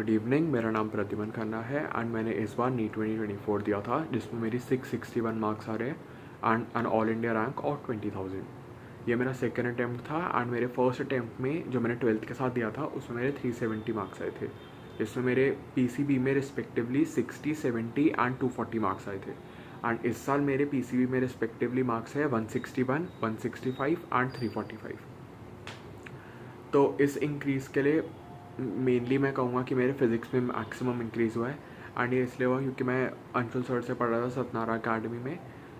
Good evening, मेरा नाम प्रद्युमन खन्ना है एंड मैंने इस बार नीट 2024 दिया था जिसमें मेरी 661 मार्क्स आ रहे हैं and an all India rank और 20,000। ये मेरा सेकेंड अटैम्प्ट था एंड मेरे फर्स्ट अटैम्प्ट में जो मैंने 12th के साथ दिया था उसमें मेरे 370 मार्क्स आए थे, जिसमें मेरे पीसीबी में रिस्पेक्टिवली 60, 70 एंड 240 मार्क्स आए थे। एंड इस साल मेरे पीसीबी में रिस्पेक्टिवली मार्क्स है 161, 165 एंड 345। तो इस इंक्रीज़ के लिए मेनली मैं कहूँगा कि मेरे फिज़िक्स में मैक्सिमम इंक्रीज़ हुआ है एंड ये इसलिए हुआ क्योंकि मैं अंशुल सर से पढ़ रहा था सतनारा अकेडमी में,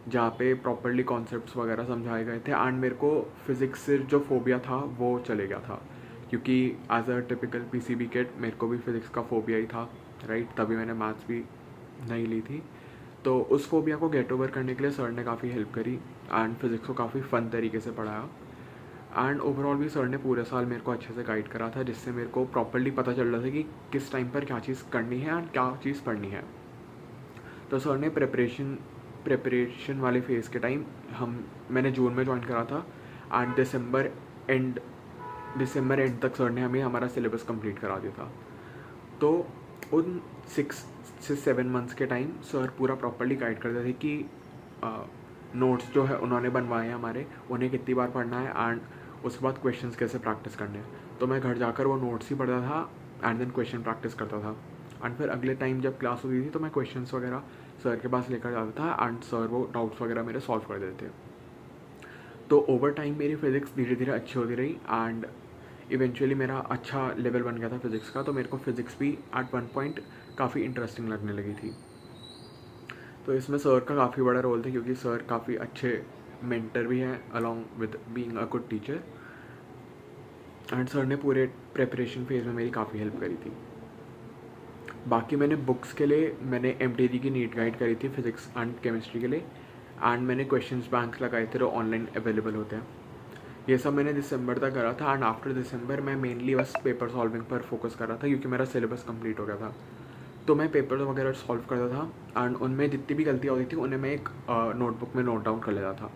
जहाँ पे प्रॉपरली कॉन्सेप्ट्स वगैरह समझाए गए थे एंड मेरे को फिज़िक्स से जो फोबिया था वो चले गया था, क्योंकि as a typical PCB kid मेरे को भी फिज़िक्स का फोबिया ही था, राइट। तभी मैंने मैथ्स भी नहीं ली थी। तो उस फोबिया को गेट ओवर करने के लिए सर ने काफ़ी हेल्प करी एंड फिज़िक्स को काफ़ी फ़न तरीके से पढ़ाया एंड ओवरऑल भी सर ने पूरे साल मेरे को अच्छे से गाइड करा था, जिससे मेरे को प्रॉपरली पता चल रहा था कि किस टाइम पर क्या चीज़ करनी है एंड क्या चीज़ पढ़नी है। तो सर ने प्रेपरेशन वाले फेज़ के टाइम मैंने जून में ज्वाइन करा था एंड दिसंबर एंड तक सर ने हमें हमारा सिलेबस कंप्लीट करा दिया था। तो उन 6 से 7 मंथ्स के टाइम सर पूरा प्रॉपरली गाइड करते थे कि नोट्स जो है उन्होंने बनवाए हैं हमारे, उन्हें कितनी बार पढ़ना है एंड उसके बाद क्वेश्चंस कैसे प्रैक्टिस करने हैं। तो मैं घर जाकर वो नोट्स ही पढ़ता था एंड देन क्वेश्चन प्रैक्टिस करता था एंड फिर अगले टाइम जब क्लास होती थी तो मैं क्वेश्चंस वगैरह सर के पास लेकर जाता था एंड सर वो डाउट्स वगैरह मेरे सॉल्व कर देते थे। तो ओवर टाइम मेरी फिज़िक्स धीरे धीरे अच्छी होती रही एंड इवेंचुअली मेरा अच्छा लेवल बन गया था फिज़िक्स का। तो मेरे को फिज़िक्स भी एट वन पॉइंट काफ़ी इंटरेस्टिंग लगने लगी थी। तो इसमें सर का काफ़ी बड़ा रोल था क्योंकि सर काफ़ी अच्छे मेंटर भी हैं along with being a good teacher and sir ने पूरे प्रेपरेशन फेज़ में मेरी काफ़ी हेल्प करी थी। बाकी मैंने बुक्स के लिए मैंने एमटीजी की नीट गाइड करी थी फिज़िक्स एंड केमिस्ट्री के लिए एंड मैंने क्वेश्चंस बैंक लगाए थे जो ऑनलाइन अवेलेबल होते हैं। ये सब मैंने दिसंबर तक करा था एंड आफ्टर दिसंबर मैं मेनली बस पेपर सॉल्विंग पर फोकस कर रहा था क्योंकि मेरा सिलेबस कंप्लीट हो गया था। तो मैं पेपर वगैरह सॉल्व करता था एंड उनमें जितनी भी गलतियाँ होती थी उन्हें मैं एक नोटबुक में नोट डाउन कर लेता था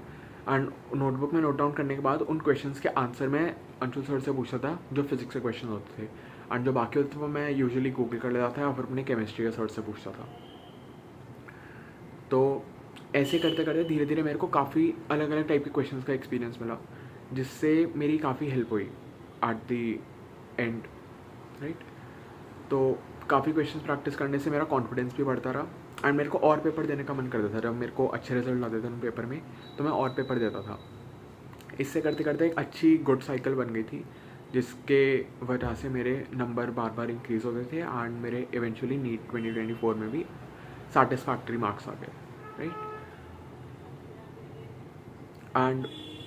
एंड नोटबुक में नोट डाउन करने के बाद उन क्वेश्चंस के आंसर मैं अंशुल सर से पूछता था जो फिजिक्स के क्वेश्चन होते थे एंड जो बाकी होते थे वो मैं यूजुअली गूगल कर लेता था या फिर अपने केमिस्ट्री के सर से पूछता था। तो ऐसे करते करते धीरे धीरे मेरे को काफ़ी अलग अलग टाइप के क्वेश्चन का एक्सपीरियंस मिला, जिससे मेरी काफ़ी हेल्प हुई एट दी एंड, राइट। तो काफ़ी क्वेश्चंस प्रैक्टिस करने से मेरा कॉन्फिडेंस भी बढ़ता रहा एंड मेरे को और पेपर देने का मन करता था। जब मेरे को अच्छे रिजल्ट आते थे उन पेपर में तो मैं और पेपर देता था। इससे करते करते एक अच्छी गुड साइकिल बन गई थी, जिसके वजह से मेरे नंबर बार बार इंक्रीज़ होते थे एंड मेरे इवेंचुअली नीट 2024 में भी सेटिस्फैक्ट्री मार्क्स आ गए, राइट। एंड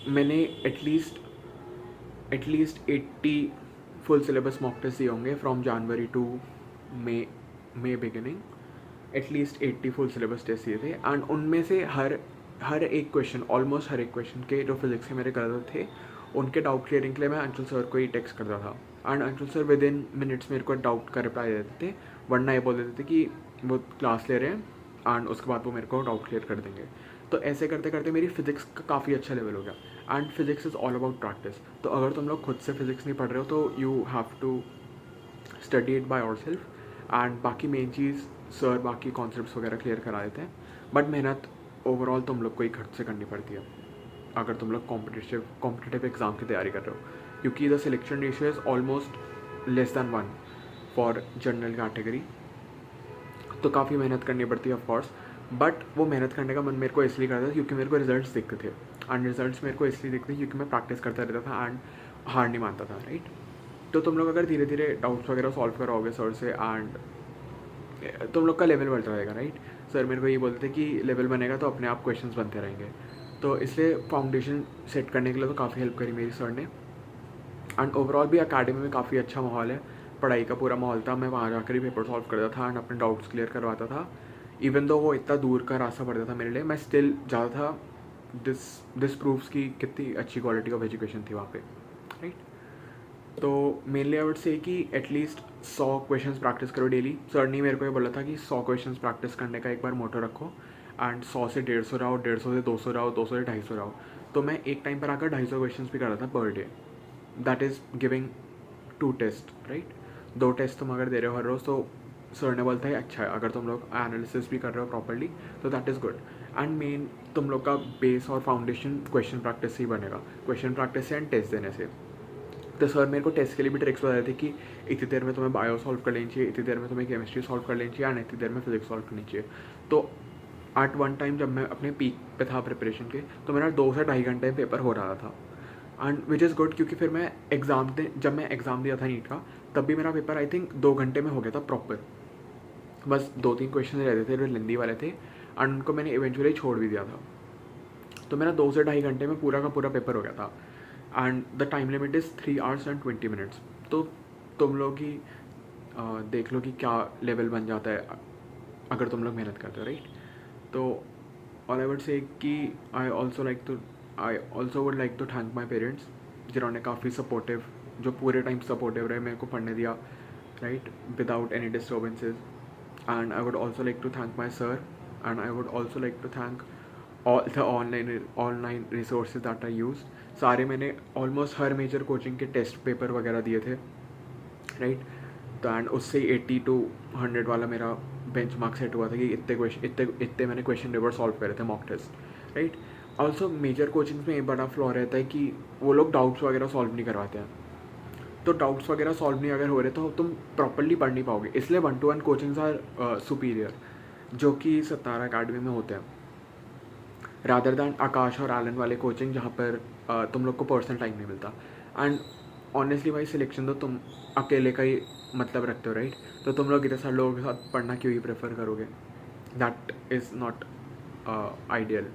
मैंने at least 80 full syllabus mock test दिए होंगे from January to May beginning. At least 80 full syllabus test दिए थे एंड उनमें से हर एक क्वेश्चन, ऑलमोस्ट हर एक क्वेश्चन के जो फिजिक्स के मेरे गलत थे उनके डाउट क्लियरिंग के लिए मैं अंशुल सर को ही टेक्स्ट करता था and Anshul sir with in minutes मेरे को डाउट का रिप्लाई देते थे, वरना ये बोल देते थे कि वो क्लास ले रहे हैं एंड उसके बाद वो मेरे को डाउट क्लियर कर देंगे। तो ऐसे करते करते मेरी फिजिक्स का काफ़ी अच्छा लेवल हो गया and physics is all about practice. तो अगर तुम लोग खुद से फिजिक्स नहीं पढ़ रहे हो तो you have to study it by yourself and बाकी मेन चीज़ सर बाकी कॉन्सेप्ट्स वगैरह क्लियर करा देते हैं, बट मेहनत ओवरऑल तुम लोग को ही खुद से करनी पड़ती है अगर तुम लोग कॉम्पिटिटिव एग्ज़ाम की तैयारी कर रहे हो, क्योंकि the selection ratio is almost less than 1 for general category. तो काफ़ी मेहनत करनी पड़ती है ऑफकोर्स, बट वो मेहनत करने का मन मेरे को इसलिए करता था क्योंकि मेरे को रिजल्ट्स दिखते थे एंड रिजल्ट्स मेरे को इसलिए दिखते थे क्योंकि मैं प्रैक्टिस करता रहता था एंड हार नहीं मानता था, राइट। तो तुम लोग अगर धीरे धीरे डाउट्स वगैरह सॉल्व कराओगे सर से एंड तुम लोग का लेवल बढ़ता रहेगा, राइट। सर मेरे को ये बोलते थे कि लेवल बनेगा तो अपने आप क्वेश्चंस बनते रहेंगे। तो इसलिए फाउंडेशन सेट करने के लिए तो काफ़ी हेल्प करी मेरी सर ने एंड ओवरऑल भी अकेडमी में काफ़ी अच्छा माहौल है, पढ़ाई का पूरा माहौल था। मैं वहाँ जाकर ही पेपर सॉल्व करता था एंड अपने डाउट्स क्लियर करवाता था। इवन दो वो इतना दूर का रास्ता पड़ता था मेरे लिए, मैं स्टिल जाता था। दिस प्रूव्स की कितनी अच्छी क्वालिटी ऑफ एजुकेशन थी वहाँ पे, राइट। तो मेनली आई वुड से कि एटलीस्ट 100 क्वेश्चंस प्रैक्टिस करो डेली। सर ने मेरे को ये बोला था कि 100 क्वेश्चंस प्रैक्टिस करने का एक बार मोटो रखो एंड 100 से 150 रहो, 150 से 200 रहो, 200 से 250 रहो। तो मैं एक टाइम पर आकर 250 क्वेश्चंस भी कर रहा था per day, that is giving 2 test, right. 2 test तुम अगर दे रहे हो हर रोज़ तो सर ने बोलता है अच्छा है, अगर तुम लोग एनालिसिस भी कर रहे हो प्रॉपर्ली तो that is good. And main तुम लोग का बेस और फाउंडेशन क्वेश्चन प्रैक्टिस से ही बनेगा, क्वेश्चन प्रैक्टिस से एंड टेस्ट देने से। तो सर मेरे को टेस्ट के लिए भी ट्रिक्स बता रहे थे कि इतनी देर में तुम्हें बायो सॉल्व कर लेनी चाहिए, इतनी देर में तुम्हें केमिस्ट्री सॉल्व कर लेनी चाहिए एंड इतनी देर में फिजिक्स सॉल्व करनी चाहिए। तो एट वन टाइम जब मैं अपने पीक पे था प्रिपरेशन के, तो मेरा 2 से 2.5 घंटे में पेपर हो रहा था एंड विच इज़ गुड, क्योंकि फिर मैं जब मैं एग्ज़ाम दिया था नीट का, तब भी मेरा पेपर आई थिंक 2 घंटे में हो गया था प्रॉपर। बस 2-3 क्वेश्चन रहते थे जो हिंदी वाले थे एंड उनको मैंने इवेंचुअली छोड़ भी दिया था। तो मेरा 2 से 2.5 घंटे में पूरा का पूरा पेपर हो गया था and the time limit is 3 hours and 20 minutes। तो तुम लोग ही देख लो कि क्या लेवल बन जाता है अगर तुम लोग मेहनत करते हो, राइट। तो और आई वुड से कि I also would like to thank my parents, जिन्होंने काफ़ी सपोर्टिव, जो पूरे टाइम सपोर्टिव रहे मेरे को पढ़ने दिया, right, without any disturbances. And I would also like to thank my sir and I would also like to thank all the online resources that I use. सारे मैंने ऑलमोस्ट हर मेजर कोचिंग के test paper वगैरह दिए थे, right. तो and उससे 80 to 100 वाला मेरा बेंच मार्क सेट हुआ था कि इतने मैंने क्वेश्चन पेपर सॉल्व करे थे mock test, right. Also major coachings में एक बड़ा फ्लॉ रहता है कि वो लोग डाउट्स वगैरह सॉल्व नहीं करवाते हैं। तो डाउट्स वगैरह सॉल्व नहीं अगर हो रहे तो तुम प्रॉपरली पढ़ नहीं पाओगे, इसलिए 1-to-1 कोचिंग्स आर सुपीरियर, जो कि सतारा अकेडमी में होते हैं, रादर दैन आकाश और एलन वाले कोचिंग जहाँ पर तुम लोग को पर्सनल टाइम नहीं मिलता। एंड ऑनेस्टली भाई सिलेक्शन तो तुम अकेले का ही मतलब रखते हो, राइट। तो तुम लोग इतने सारे लोगों के साथ पढ़ना क्यों ही प्रेफर करोगे, दैट इज़ नॉट आइडियल।